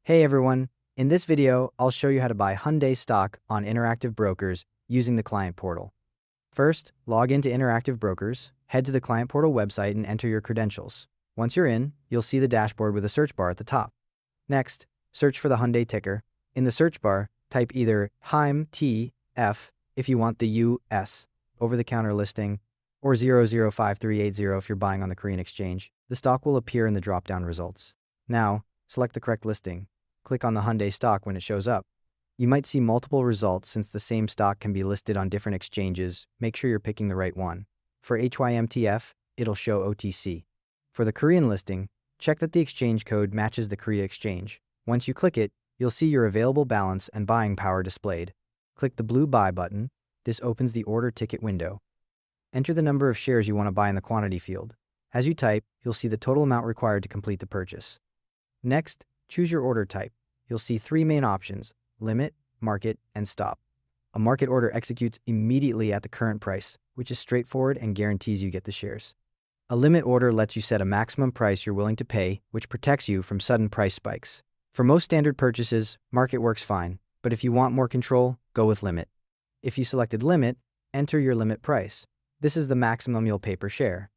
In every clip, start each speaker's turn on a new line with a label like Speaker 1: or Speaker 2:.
Speaker 1: Hey everyone, in this video, I'll show you how to buy Hyundai stock on Interactive Brokers using the client portal. First, log into Interactive Brokers, head to the client portal website and enter your credentials. Once you're in, you'll see the dashboard with a search bar at the top. Next, search for the Hyundai ticker. In the search bar, type either HYM TF if you want the US over-the-counter listing, or 005380 if you're buying on the Korean exchange. The stock will appear in the drop-down results. Now, select the correct listing. Click on the Hyundai stock when it shows up. You might see multiple results since the same stock can be listed on different exchanges. Make sure you're picking the right one. For HYMTF, it'll show OTC. For the Korean listing, check that the exchange code matches the Korea exchange. Once you click it, you'll see your available balance and buying power displayed. Click the blue Buy button. This opens the order ticket window. Enter the number of shares you want to buy in the quantity field. As you type, you'll see the total amount required to complete the purchase. Next, choose your order type. You'll see three main options: limit, market, and stop. A market order executes immediately at the current price, which is straightforward and guarantees you get the shares. A limit order lets you set a maximum price you're willing to pay, which protects you from sudden price spikes. For most standard purchases, market works fine, but if you want more control, go with limit. If you selected limit, enter your limit price. This is the maximum you'll pay per share.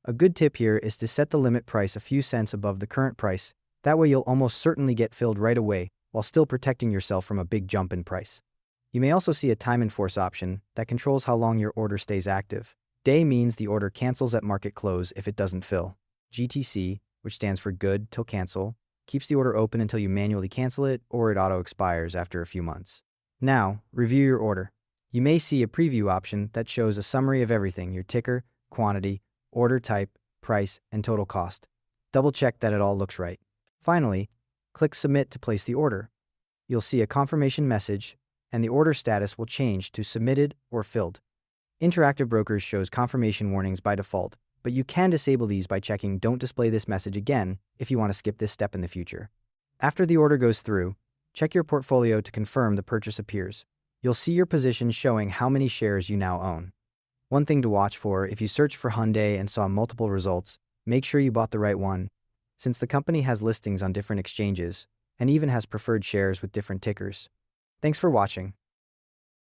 Speaker 1: A good tip here is to set the limit price a few cents above the current price. That way you'll almost certainly get filled right away while still protecting yourself from a big jump in price. You may also see a time enforce option that controls how long your order stays active. Day means the order cancels at market close if it doesn't fill. GTC, which stands for good till cancel, keeps the order open until you manually cancel it or it auto expires after a few months. Now, review your order. You may see a preview option that shows a summary of everything: your ticker, quantity, order type, price, and total cost. Double check that it all looks right. Finally, click Submit to place the order. You'll see a confirmation message, and the order status will change to submitted or filled. Interactive Brokers shows confirmation warnings by default, but you can disable these by checking Don't display this message again if you want to skip this step in the future. After the order goes through, check your portfolio to confirm the purchase appears. You'll see your position showing how many shares you now own. One thing to watch for: if you search for Hyundai and saw multiple results, make sure you bought the right one, since the company has listings on different exchanges and even has preferred shares with different tickers. Thanks for watching.